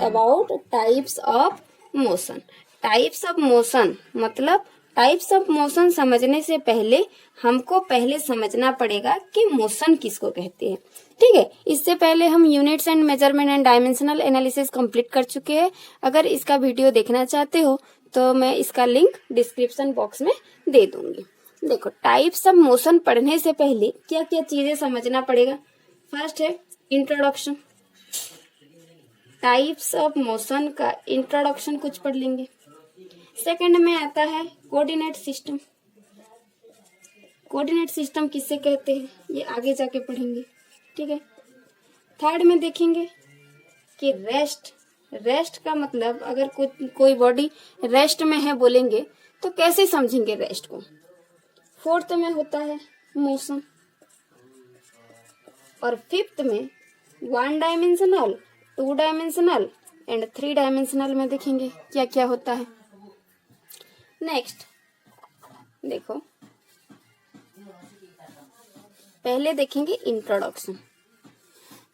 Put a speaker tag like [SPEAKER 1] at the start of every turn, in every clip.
[SPEAKER 1] About types of motion. Types of motion मतलब types of motion समझने से पहले हमको पहले समझना पड़ेगा कि मोशन किसको कहते हैं। ठीक है, इससे पहले हम units and measurement and dimensional analysis complete कर चुके हैं। अगर इसका वीडियो देखना चाहते हो तो मैं इसका लिंक डिस्क्रिप्शन बॉक्स में दे दूंगी। देखो, टाइप्स ऑफ मोशन पढ़ने से पहले क्या क्या चीजें समझना पड़ेगा। फर्स्ट है इंट्रोडक्शन। टाइप्स ऑफ मोशन का इंट्रोडक्शन कुछ पढ़ लेंगे। सेकंड में आता है कोऑर्डिनेट सिस्टम। कोऑर्डिनेट सिस्टम किससे कहते हैं ये आगे जाके पढ़ेंगे। ठीक है, थर्ड में देखेंगे कि रेस्ट का मतलब अगर कोई बॉडी रेस्ट में है बोलेंगे तो कैसे समझेंगे रेस्ट को। फोर्थ में होता है मोशन और फिफ्थ में 1 डायमेंशनल, 2 डायमेंशनल एंड 3 डायमेंशनल में देखेंगे क्या क्या होता है। नेक्स्ट देखो, पहले देखेंगे इंट्रोडक्शन।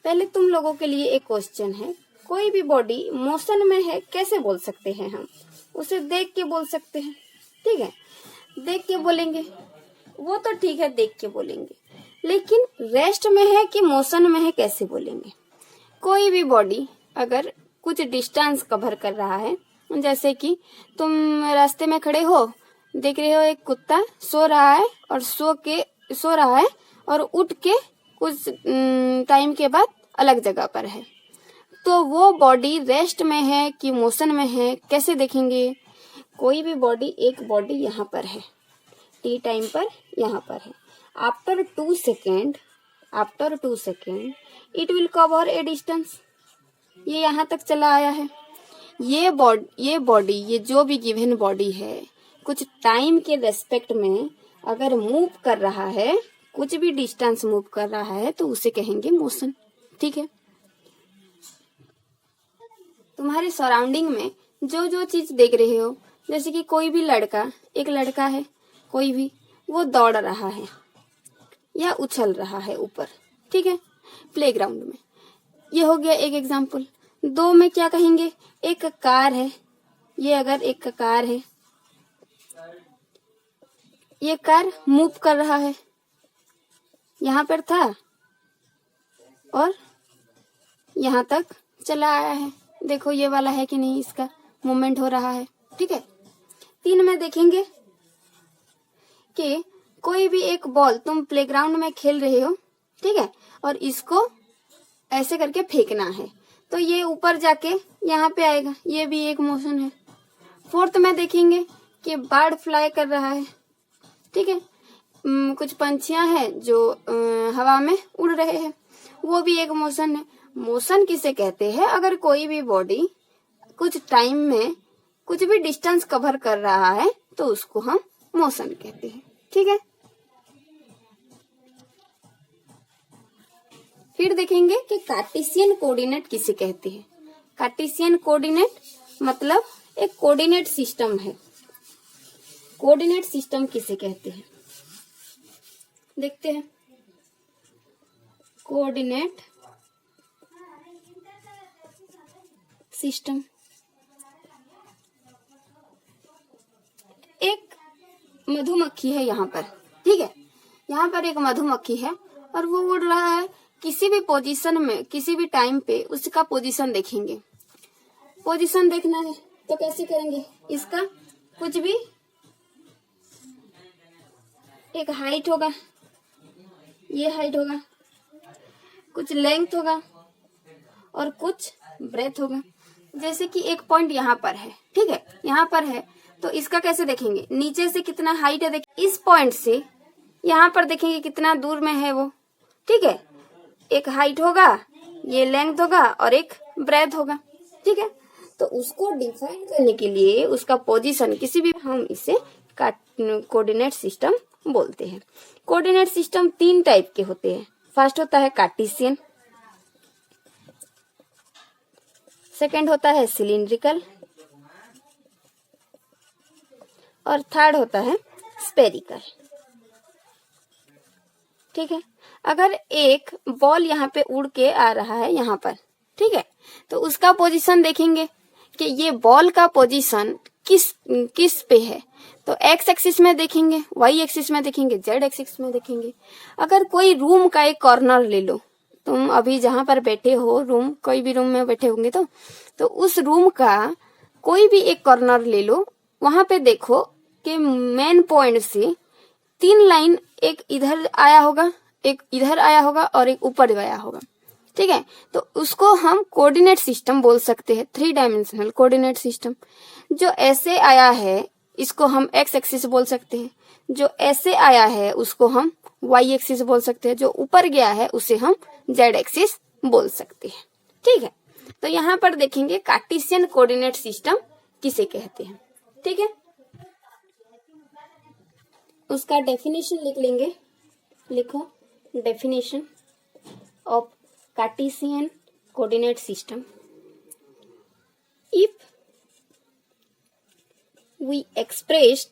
[SPEAKER 1] पहले तुम लोगों के लिए एक क्वेश्चन है, कोई भी बॉडी मोशन में है कैसे बोल सकते हैं हम? उसे देख के बोल सकते हैं। ठीक है, देख के बोलेंगे वो तो ठीक है, देख के बोलेंगे, लेकिन रेस्ट में है कि मोशन में है कैसे बोलेंगे? कोई भी बॉडी अगर कुछ डिस्टेंस कवर कर रहा है, जैसे कि तुम रास्ते में खड़े हो, देख रहे हो एक कुत्ता सो रहा है और सो रहा है और उठ के कुछ टाइम के बाद अलग जगह पर है, तो वो बॉडी रेस्ट में है कि मोशन में है कैसे देखेंगे? कोई भी बॉडी, एक बॉडी यहाँ पर है, टी टाइम पर यहाँ पर है, after 2 second it will cover A distance. ये यहाँ तक चला आया है। ये बॉडी ये जो भी गिवन बॉडी है कुछ टाइम के रेस्पेक्ट में अगर मूव कर रहा है, कुछ भी डिस्टेंस मूव कर रहा है तो उसे कहेंगे मोशन। ठीक है, तुम्हारे सराउंडिंग में जो जो चीज देख रहे हो, जैसे कि कोई भी एक लड़का है, कोई भी वो दौड़ रहा है या उछल रहा है ऊपर, ठीक है, प्लेग्राउंड में। ये हो गया एक एग्जाम्पल। 2 में क्या कहेंगे? एक कार है, ये अगर एक कार है, ये कार मूव कर रहा है, यहाँ पर था और यहाँ तक चला आया है। देखो ये वाला है कि नहीं, इसका मूवमेंट हो रहा है। ठीक है, 3 में देखेंगे कि कोई भी एक बॉल तुम प्लेग्राउंड में खेल रहे हो, ठीक है, और इसको ऐसे करके फेंकना है तो ये ऊपर जाके यहाँ पे आएगा, ये भी एक मोशन है। 4th में देखेंगे कि बर्ड फ्लाई कर रहा है। ठीक है, कुछ पंछियां हैं जो हवा में उड़ रहे हैं, वो भी एक मोशन है। मोशन किसे कहते हैं? अगर कोई भी बॉडी कुछ टाइम में कुछ भी डिस्टेंस कवर कर रहा है तो उसको हम मोशन कहते हैं। ठीक है, फिर देखेंगे कि कार्टेशियन कोऑर्डिनेट किसे कहते हैं। कार्टेशियन कोऑर्डिनेट मतलब एक कोऑर्डिनेट सिस्टम है। कोऑर्डिनेट सिस्टम किसे कहते हैं देखते हैं। कोऑर्डिनेट सिस्टम एक मधुमक्खी है यहाँ पर, ठीक है, यहाँ पर एक मधुमक्खी है और वो उड़ रहा है। किसी भी पोजीशन में, किसी भी टाइम पे उसका पोजीशन देखेंगे। पोजीशन देखना है तो कैसे करेंगे? इसका कुछ भी एक हाइट होगा, ये हाइट होगा, कुछ लेंथ होगा और कुछ ब्रेथ होगा। जैसे कि एक पॉइंट यहाँ पर है, ठीक है, यहाँ पर है, तो इसका कैसे देखेंगे? नीचे से कितना हाइट है, देखिए इस पॉइंट से यहाँ पर देखेंगे कितना दूर में है वो। ठीक है, एक हाइट होगा, ये लेंथ होगा और एक ब्रेथ होगा। ठीक है, तो उसको डिफाइन करने के लिए उसका पोजीशन किसी भी, हम इसे कोऑर्डिनेट सिस्टम बोलते हैं। कोऑर्डिनेट सिस्टम 3 टाइप के होते हैं। फर्स्ट होता है कार्टेशियन, सेकंड होता है सिलिंड्रिकल और थर्ड होता है स्पेरिकल। ठीक है, अगर एक बॉल यहाँ पे उड़ के आ रहा है, यहाँ पर ठीक है। तो उसका पोजीशन देखेंगे कि ये बॉल का पोजीशन किस पे है, तो एक्स एक्सिस में देखेंगे, वाई एक्सिस में देखेंगे, जेड एक्सिस में देखेंगे। अगर कोई रूम का एक कॉर्नर ले लो, तुम अभी जहां पर बैठे हो, रूम कोई भी रूम में बैठे होंगे तो उस रूम का कोई भी एक कॉर्नर ले लो, वहां पे देखो कि मेन पॉइंट से 3 लाइन, एक इधर आया होगा, एक इधर आया होगा और एक ऊपर आया होगा, ठीक है। तो उसको हम कोऑर्डिनेट सिस्टम बोल सकते हैं, 3 डायमेंशनल कोऑर्डिनेट सिस्टम। जो ऐसे आया है इसको हम एक्स एक्सिस बोल सकते हैं, जो ऐसे आया है उसको हम वाई एक्सिस बोल सकते हैं, जो ऊपर गया है उसे हम जेड एक्सिस बोल सकते हैं, ठीक है। तो यहाँ पर देखेंगे कार्टेशियन कोऑर्डिनेट सिस्टम किसे कहते हैं, ठीक है। उसका डेफिनेशन लिख लेंगे, लिखो definition of Cartesian coordinate system. If we express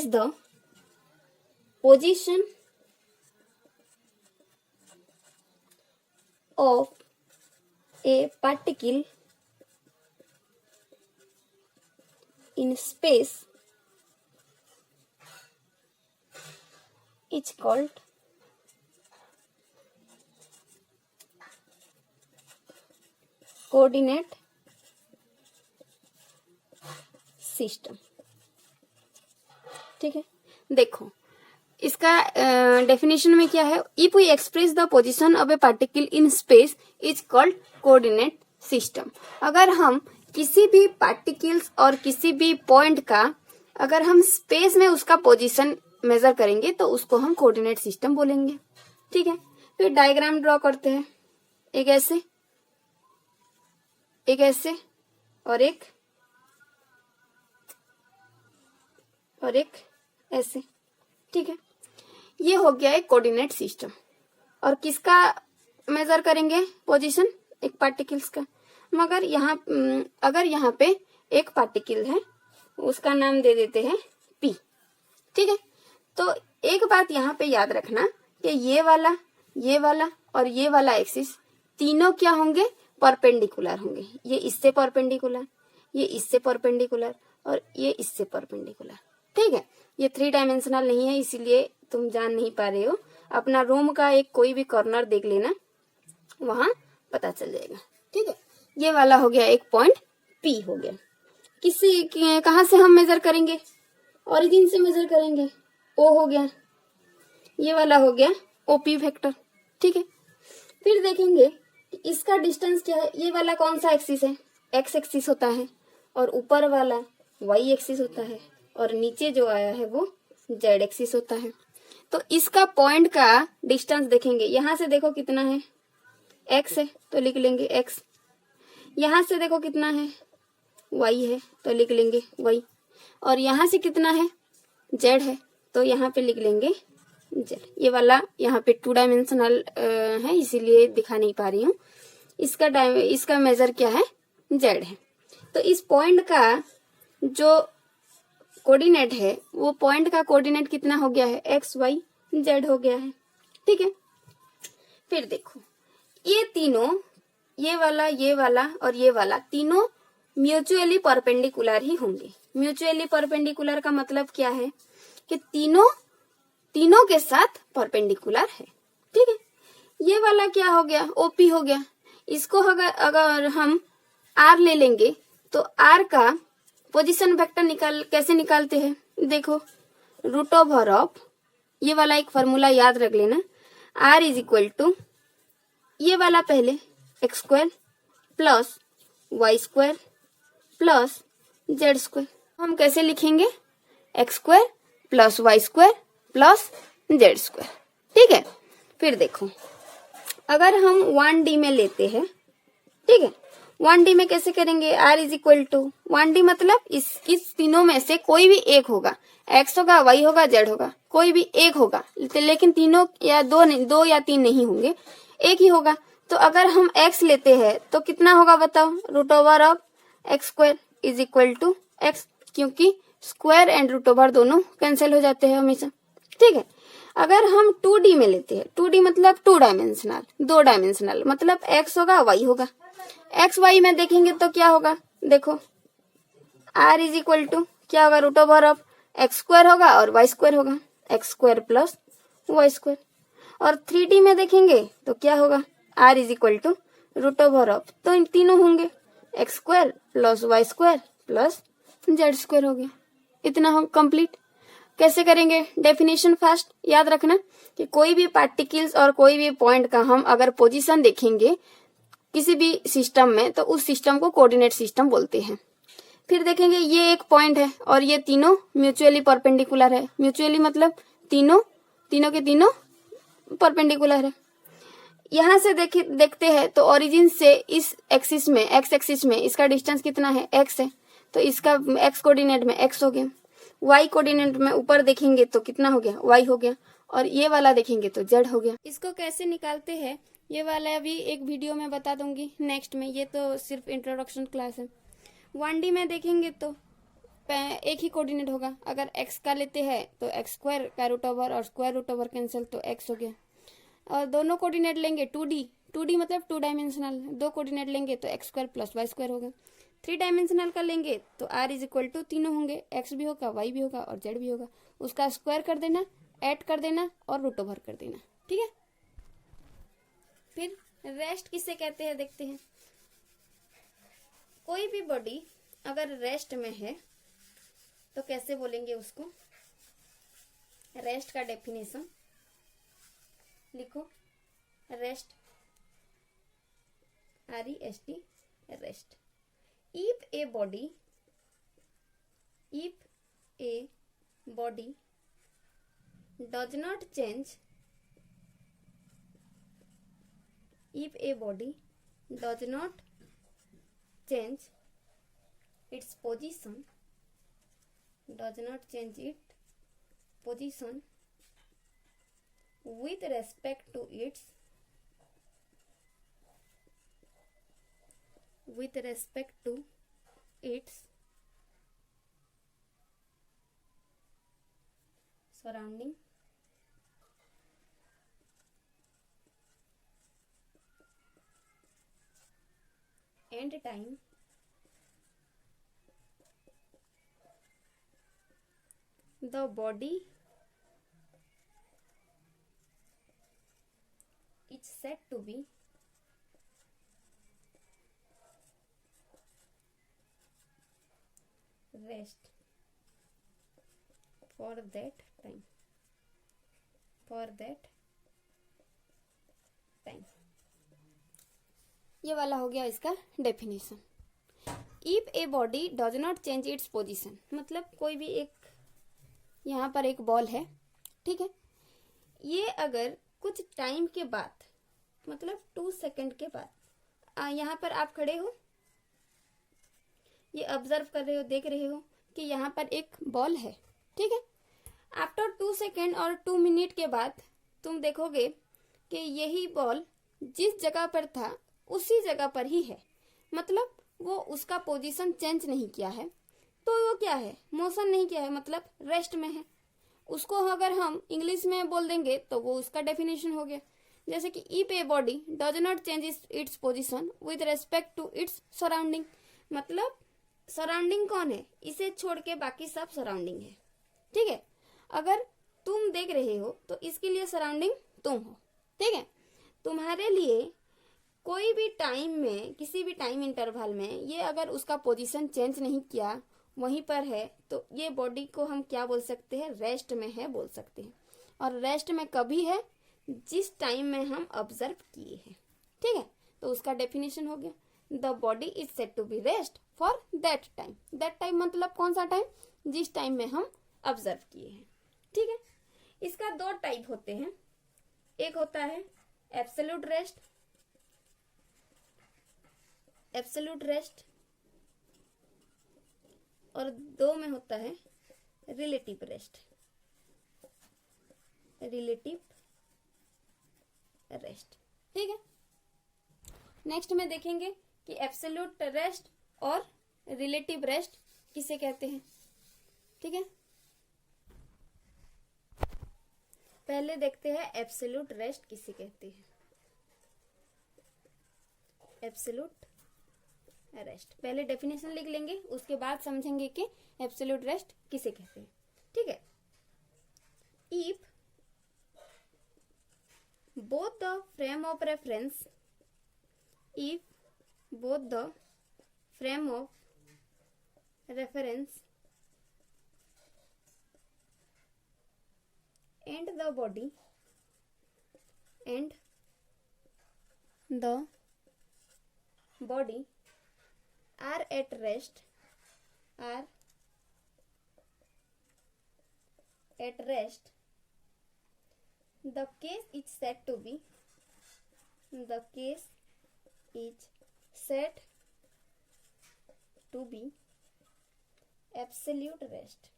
[SPEAKER 1] the position of a particle in space is called coordinate system, ठीक है। देखो इसका डेफिनेशन में क्या है, if we express the position of a particle in space is called coordinate system. अगर हम किसी भी पार्टिकल्स और किसी भी पॉइंट का अगर हम स्पेस में उसका पोजीशन मेजर करेंगे तो उसको हम कोऑर्डिनेट सिस्टम बोलेंगे, ठीक है। फिर डायग्राम ड्रॉ करते हैं, एक ऐसे, एक ऐसे और एक ऐसे, ठीक है। ये हो गया एक कोऑर्डिनेट सिस्टम। और किसका मेजर करेंगे पोजीशन, एक पार्टिकल्स का। मगर अगर यहाँ पे एक पार्टिकल है उसका नाम दे देते हैं पी, ठीक है। तो एक बात यहाँ पे याद रखना कि ये वाला और ये वाला एक्सिस तीनों क्या होंगे, परपेंडिकुलर होंगे। ये इससे परपेंडिकुलर, ये इससे परपेंडिकुलर और ये इससे परपेंडिकुलर, ठीक है। ये 3 डायमेंशनल नहीं है, इसीलिए तुम जान नहीं पा रहे हो। अपना रूम का एक कोई भी कॉर्नर देख लेना, वहां पता चल जाएगा, ठीक है। ये वाला हो गया एक पॉइंट पी हो गया। कहाँ से हम मेजर करेंगे, ओरिजिन से मेजर करेंगे, ओ हो गया, ये वाला हो गया ओपी वेक्टर, ठीक है। फिर देखेंगे कि इसका डिस्टेंस क्या है। ये वाला कौन सा एक्सिस है, एक्स एक्सिस होता है, और ऊपर वाला वाई एक्सिस होता है, और नीचे जो आया है वो जेड एक्सिस होता है। तो इसका पॉइंट का डिस्टेंस देखेंगे, यहां से देखो कितना है, एक्स है तो लिख लेंगे एक्स। यहां से देखो कितना है, वाई है तो लिख लेंगे वाई। और यहां से कितना है, जेड है, तो यहाँ पे लिख लेंगे जेड। ये वाला यहाँ पे 2 डायमेंशनल है, इसीलिए दिखा नहीं पा रही हूँ। इसका मेजर क्या है, जेड है। तो इस पॉइंट का जो कोऑर्डिनेट है, वो पॉइंट का कोऑर्डिनेट कितना हो गया है, एक्स वाई जेड हो गया है, ठीक है। फिर देखो ये तीनों, ये वाला और ये वाला तीनों म्यूचुअली परपेंडिकुलर ही होंगे। म्यूचुअली परपेंडिकुलर का मतलब क्या है कि तीनों के साथ परपेंडिकुलर है, ठीक है। ये वाला क्या हो गया, ओपी हो गया। इसको अगर हम आर ले लेंगे तो आर का पोजीशन वेक्टर कैसे निकालते हैं, देखो रूट ओवर ऑफ, ये वाला एक फॉर्मूला याद रख लेना, आर इज इक्वल टू ये वाला पहले x square plus y square plus z square. हम कैसे लिखेंगे, x square plus y square plus z square, ठीक है। फिर देखो अगर हम 1D में लेते हैं, ठीक है, 1D में कैसे करेंगे, R is equal to 1D मतलब इस तीनों में से कोई भी एक होगा, X होगा, Y होगा, Z होगा, कोई भी एक होगा, लेकिन तीनों या दो या तीन नहीं होंगे, एक ही होगा। तो अगर हम X लेते हैं तो कितना होगा बताओ, root over of x square is equal to x, क्योंकि स्क्वायर एंड रूट ओवर दोनों कैंसिल हो जाते हैं हमेशा, ठीक है। अगर हम 2D में लेते हैं, 2D मतलब 2 डायमेंशनल, 2 डायमेंशनल मतलब x होगा y होगा। x y में देखेंगे तो क्या होगा, देखो r इज इक्वल टू क्या होगा, root over of x square होगा और वाई स्क्वायर होगा, x square plus y square. और 3D में देखेंगे तो क्या होगा, r is equal to root over of, तो इन तीनों होंगे x square plus y square plus z square हो गया। इतना हो कंप्लीट। कैसे करेंगे, डेफिनेशन फर्स्ट याद रखना कि कोई भी पार्टिकल्स और कोई भी पॉइंट का हम अगर पोजीशन देखेंगे किसी भी सिस्टम में तो उस सिस्टम को कोऑर्डिनेट सिस्टम बोलते हैं। फिर देखेंगे ये एक पॉइंट है और ये तीनों म्यूचुअली परपेंडिकुलर है, म्यूचुअली मतलब तीनों के तीनों परपेंडिकुलर है। यहाँ से देखते हैं तो ओरिजिन से इस एक्सिस में, एक्स एक्सिस में इसका डिस्टेंस कितना है, एक्स है, तो इसका एक्स कोऑर्डिनेट में एक्स हो गया। वाई कोऑर्डिनेट में ऊपर देखेंगे तो कितना हो गया, वाई हो गया, और ये वाला देखेंगे तो जेड हो गया। इसको कैसे निकालते हैं ये वाला भी एक वीडियो में बता दूंगी नेक्स्ट में, ये तो सिर्फ इंट्रोडक्शन क्लास है। 1D में देखेंगे तो एक ही कोऑर्डिनेट होगा, अगर x का लेते हैं तो एक्स स्क्वायर का रूट ओवर और स्क्वायर रूट ओवर कैंसिल तो x हो गया। और दोनों कोऑर्डिनेट लेंगे 2D मतलब 2 डायमेंशनल, 2 कोऑर्डिनेट लेंगे तो x square plus y square होगा। 3 डायमेंशनल का लेंगे तो r इज इक्वल टू तीनों होंगे, x भी होगा, y भी होगा और z भी होगा, उसका स्क्वायर कर देना, ऐड कर देना और रूट ओवर कर देना, ठीक है। फिर रेस्ट किसे कहते हैं देखते हैं। कोई भी बॉडी अगर रेस्ट में है तो कैसे बोलेंगे उसको, रेस्ट का डेफिनेशन लिखो, rest REST rest. if a body does not change, if a body does not change its position, does not change its position with respect to its surrounding and time, the body is said to be rest for that time, ये वाला हो गया इसका definition. If a body does not change its position मतलब कोई भी एक, यहाँ पर एक बॉल है, ठीक है, ये अगर कुछ टाइम के बाद मतलब 2 सेकंड के बाद, यहाँ पर आप खड़े हो, ये ऑब्जर्व कर रहे हो, देख रहे हो कि यहाँ पर एक बॉल है, ठीक है। आफ्टर 2 सेकेंड और 2 मिनट के बाद तुम देखोगे कि यही बॉल जिस जगह पर था उसी जगह पर ही है, मतलब वो उसका पोजीशन चेंज नहीं किया है, तो वो क्या है, मोशन नहीं किया है, मतलब रेस्ट में है। उसको अगर हम इंग्लिश में बोल देंगे तो वो उसका डेफिनेशन हो गया, जैसे कि if a body does not change its position with respect to its surrounding, मतलब सराउंडिंग कौन है, इसे छोड़ के बाकी सब सराउंडिंग है, ठीक है। अगर तुम देख रहे हो तो इसके लिए सराउंडिंग तुम हो, ठीक है। तुम्हारे लिए कोई भी टाइम में, किसी भी टाइम इंटरवल में ये अगर उसका पोजीशन चेंज नहीं किया, वहीं पर है, तो ये बॉडी को हम क्या बोल सकते हैं, रेस्ट में है बोल सकते हैं। और रेस्ट में कभी है, जिस टाइम में हम ऑब्जर्व किए हैं, ठीक है, तो उसका डेफिनेशन हो गया, the body is said to be rest for that time. That time मतलब कौन सा टाइम, जिस टाइम में हम ऑब्जर्व किए हैं, ठीक है। इसका 2 टाइप होते हैं, एक होता है एब्सोल्यूट रेस्ट और 2 में होता है रिलेटिव रेस्ट। ठीक है। नेक्स्ट में देखेंगे कि एब्सोल्यूट रेस्ट और रिलेटिव रेस्ट किसे कहते हैं, ठीक है। पहले देखते हैं एब्सोल्यूट रेस्ट किसे कहते हैं। एब्सोल्यूट रेस्ट पहले डेफिनेशन लिख लेंगे, उसके बाद समझेंगे कि एब्सोल्यूट रेस्ट किसे कहते हैं। ठीक है, if both the frame of reference if both the frame of reference and the body are at rest the case is said to be absolute rest।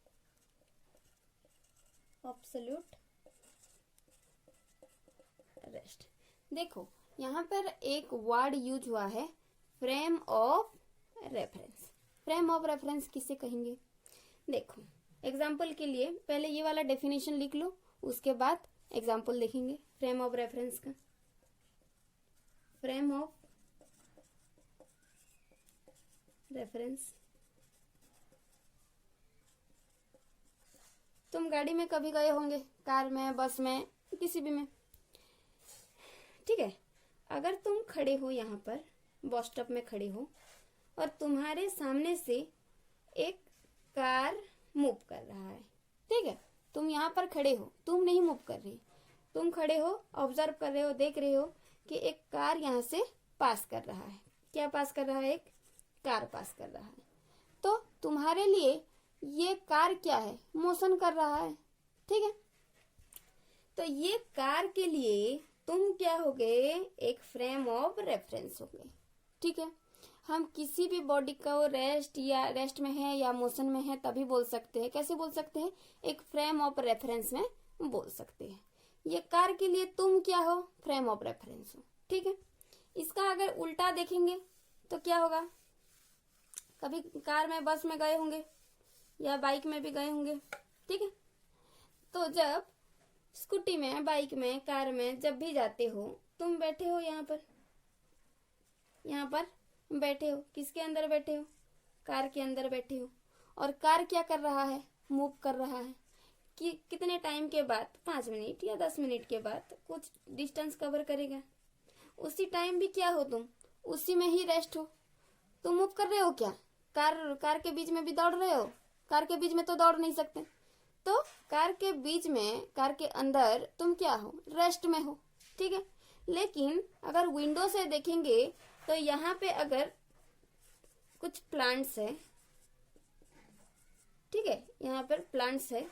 [SPEAKER 1] देखो यहाँ पर एक वर्ड यूज हुआ है, frame of reference. Frame of reference किसे कहेंगे? देखो example के लिए पहले ये वाला डेफिनेशन लिख लो, उसके बाद एग्जाम्पल देखेंगे फ्रेम ऑफ रेफरेंस का। फ्रेम ऑफ रेफरेंस, तुम गाड़ी में कभी गए होंगे, कार में, बस में, किसी भी में। ठीक है, अगर तुम खड़े हो यहाँ पर बस स्टॉप में खड़े हो और तुम्हारे सामने से एक कार मूव कर रहा है। ठीक है, तुम यहाँ पर खड़े हो, तुम नहीं मूव कर रही, तुम खड़े हो, ऑब्जर्व कर रहे हो, देख रहे हो कि एक कार यहाँ से पास कर रहा है। क्या पास कर रहा है? एक कार पास कर रहा है। तो तुम्हारे लिए ये कार क्या है? मोशन कर रहा है। ठीक है, तो ये कार के लिए तुम क्या हो गए? एक फ्रेम ऑफ रेफरेंस हो गए। ठीक है, हम किसी भी बॉडी को रेस्ट में है या मोशन में है तभी बोल सकते हैं। कैसे बोल सकते हैं? एक फ्रेम ऑफ रेफरेंस में बोल सकते हैं। ये कार के लिए तुम क्या हो? फ्रेम ऑफ रेफरेंस हो। ठीक है, इसका अगर उल्टा देखेंगे तो क्या होगा? कभी कार में, बस में गए होंगे या बाइक में भी गए होंगे। ठीक है, तो जब स्कूटी में, बाइक में, कार में जब भी जाते हो, तुम बैठे हो यहाँ पर बैठे हो। किसके अंदर बैठे हो? कार के अंदर बैठे हो। और कार क्या कर रहा है? मूव कर रहा है। कि कितने टाइम के बाद? 5 मिनट या 10 मिनट के बाद कुछ डिस्टेंस कवर करेगा। उसी टाइम भी क्या हो तुम? उसी में ही रेस्ट हो। तुम मूव कर रहे हो क्या? कार के बीच में भी दौड़ रहे हो? कार के बीच में तो दौड़ नहीं सकते। तो कार के बीच में, कार के अंदर तुम क्या हो? रेस्ट में हो। ठीक है, लेकिन अगर विंडो से देखेंगे तो यहाँ पे अगर कुछ प्लांट्स है, ठीक है, यहाँ पर प्लांट्स है,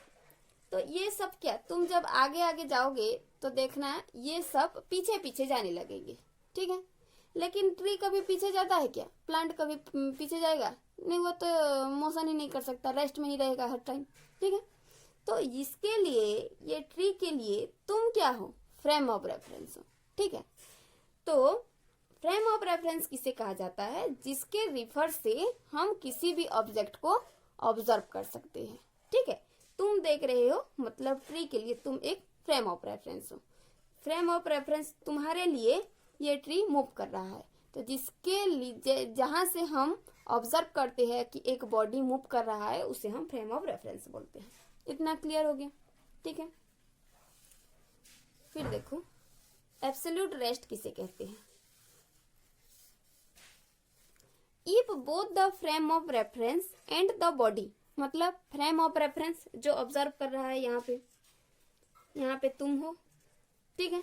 [SPEAKER 1] तो ये सब क्या, तुम जब आगे आगे जाओगे तो देखना ये सब पीछे पीछे जाने लगेंगे। ठीक है, लेकिन ट्री कभी पीछे जाता है क्या? प्लांट कभी पीछे जाएगा नहीं, वो तो मोशन ही नहीं कर सकता, रेस्ट में ही रहेगा हर टाइम। ठीक है, तो इसके लिए, ये ट्री के लिए तुम क्या हो? फ्रेम ऑफ रेफरेंस हो। ठीक है, तो फ्रेम ऑफ रेफरेंस किसे कहा जाता है? जिसके रिफर से हम किसी भी ऑब्जेक्ट को ऑब्जर्व कर सकते हैं। ठीक है, तुम देख रहे हो, मतलब ट्री के लिए तुम एक फ्रेम ऑफ रेफरेंस हो। फ्रेम ऑफ रेफरेंस तुम्हारे लिए ये ट्री मूव कर रहा है, तो जिसके लिए, जहां से हम ऑब्जर्व करते हैं कि एक बॉडी मूव कर रहा है, उसे हम फ्रेम ऑफ रेफरेंस बोलते हैं। इतना क्लियर हो गया? ठीक है, फिर देखो एब्सोल्यूट रेस्ट किसे कहते हैं? If both the frame of reference and the body, मतलब फ्रेम ऑफ रेफरेंस जो ऑब्जर्व कर रहा है, यहाँ पे तुम हो। ठीक है,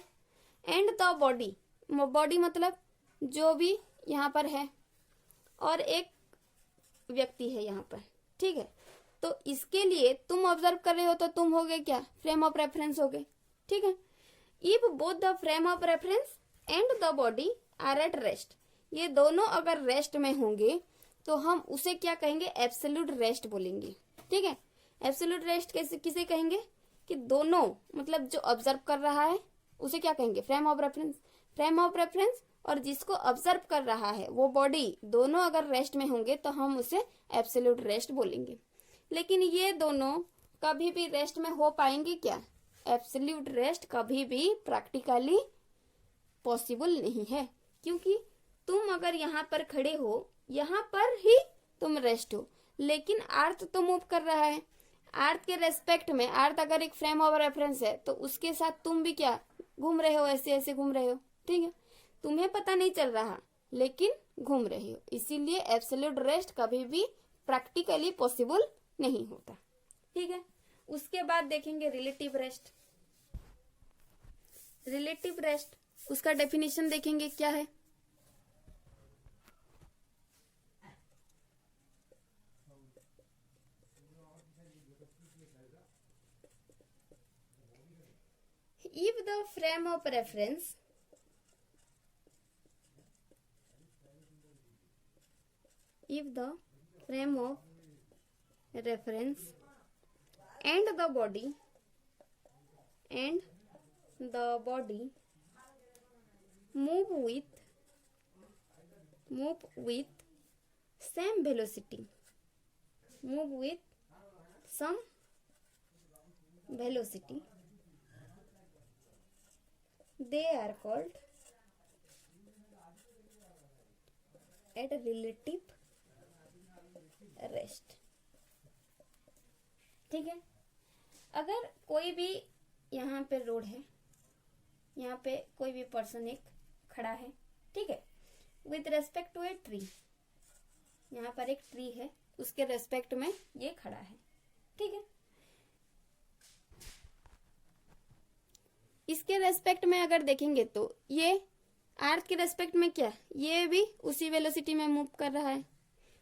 [SPEAKER 1] एंड द बॉडी, बॉडी मतलब जो भी यहाँ पर है, और एक व्यक्ति है यहाँ पर। ठीक है, तो इसके लिए तुम ऑब्जर्व कर रहे हो तो तुम हो गए क्या? फ्रेम ऑफ रेफरेंस हो गए। ठीक है, if both the frame of reference and the body are at rest, ये दोनों अगर रेस्ट में होंगे तो हम उसे क्या कहेंगे? एब्सोल्यूट रेस्ट बोलेंगे। ठीक है, एब्सोल्यूट रेस्ट किसे कहेंगे? कि दोनों, मतलब जो ऑब्जर्व कर रहा है उसे क्या कहेंगे? Frame of reference. Frame of reference और जिसको ऑब्जर्व कर रहा है वो बॉडी, दोनों अगर रेस्ट में होंगे तो हम उसे एब्सोल्यूट रेस्ट बोलेंगे। लेकिन ये दोनों कभी भी रेस्ट में हो पाएंगे क्या? एब्सोल्यूट रेस्ट कभी भी प्रैक्टिकली पॉसिबल नहीं है, क्योंकि तुम अगर यहाँ पर खड़े हो, यहाँ पर ही तुम रेस्ट हो, लेकिन अर्थ तो मूव कर रहा है। अर्थ के रेस्पेक्ट में, अर्थ अगर एक फ्रेम ऑफ रेफरेंस है तो उसके साथ तुम भी क्या घूम रहे हो, ऐसे ऐसे घूम रहे हो, ठीक है। तुम्हें पता नहीं चल रहा लेकिन घूम रहे हो, इसीलिए एब्सोल्यूट रेस्ट कभी भी प्रैक्टिकली पॉसिबल नहीं होता, ठीक है। उसके बाद देखेंगे रिलेटिव रेस्ट। रिलेटिव रेस्ट, उसका डेफिनेशन देखेंगे क्या है। If the frame of reference and the body move with same velocity, they are called at relative rest, ठीक है। अगर कोई भी यहाँ पे रोड है, यहाँ पे कोई भी पर्सन एक खड़ा है, ठीक है, with respect to a tree, यहाँ पर एक ट्री है, उसके रेस्पेक्ट में ये खड़ा है, ठीक है। इसके रेस्पेक्ट में अगर देखेंगे तो ये अर्थ के रेस्पेक्ट में क्या, ये भी उसी वेलोसिटी में मूव कर रहा है।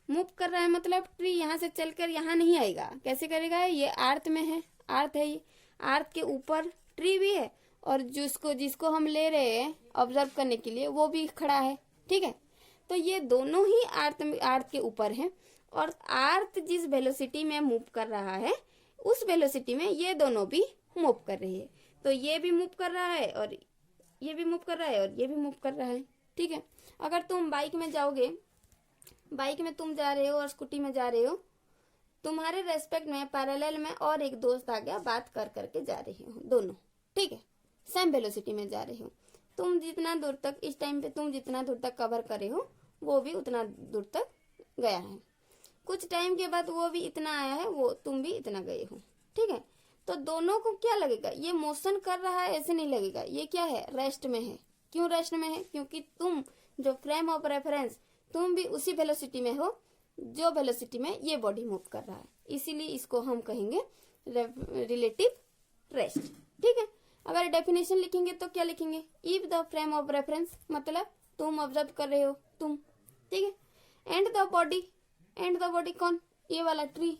[SPEAKER 1] मूव कर रहा है मतलब ट्री यहाँ से चलकर यहाँ नहीं आएगा, कैसे करेगा, ये अर्थ में है, अर्थ है, ये अर्थ के ऊपर ट्री भी है और जिसको हम ले रहे हैं ऑब्जर्व करने के लिए वो भी खड़ा है, ठीक है। तो ये दोनों ही अर्थ के ऊपर है और अर्थ जिस वेलोसिटी में मूव कर रहा है उस वेलोसिटी में ये दोनों भी मूव कर रही है। तो ये भी मूव कर रहा है और ये भी मूव कर रहा है और ये भी मूव कर रहा है, ठीक है। अगर तुम बाइक में जाओगे, बाइक में तुम जा रहे हो और स्कूटी में जा रहे हो, तुम्हारे रेस्पेक्ट में पैरेलल में और एक दोस्त आ गया, बात कर करके जा रहे हो दोनों, ठीक है, सेम वेलोसिटी में जा रहे हो। तुम जितना दूर तक इस टाइम पे तुम जितना दूर तक कवर करे हो वो भी उतना दूर तक गया है, कुछ टाइम के बाद वो भी इतना आया है, वो तुम भी इतना गए हो, ठीक है। तो दोनों को क्या लगेगा, ये मोशन कर रहा है ऐसे नहीं लगेगा, ये क्या है, रेस्ट में है। क्यों रेस्ट में है, क्योंकि तुम जो फ्रेम ऑफ रेफरेंस तुम भी उसी वेलोसिटी में हो जो वेलोसिटी में ये बॉडी मूव कर रहा है, इसीलिए इसको हम कहेंगे रिलेटिव रेस्ट, ठीक है। अगर डेफिनेशन लिखेंगे तो क्या लिखेंगे, if the frame of reference मतलब तुम ऑब्जर्व कर रहे हो तुम, ठीक है, एंड द बॉडी कौन, ये वाला tree,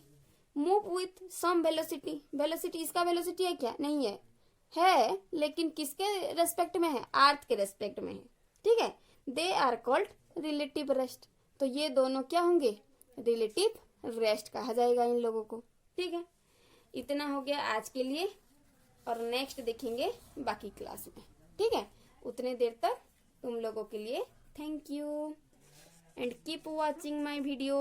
[SPEAKER 1] move with some velocity, velocity इसका वेलोसिटी है क्या, नहीं है लेकिन किसके रेस्पेक्ट में है, अर्थ के रेस्पेक्ट में है, ठीक है। They are called relative rest, तो ये दोनों क्या होंगे, रिलेटिव रेस्ट कहा जाएगा इन लोगों को, ठीक है। इतना हो गया आज के लिए और नेक्स्ट देखेंगे बाकी क्लास में, ठीक है। उतने देर तक तुम लोगों के लिए thank you and keep watching my video.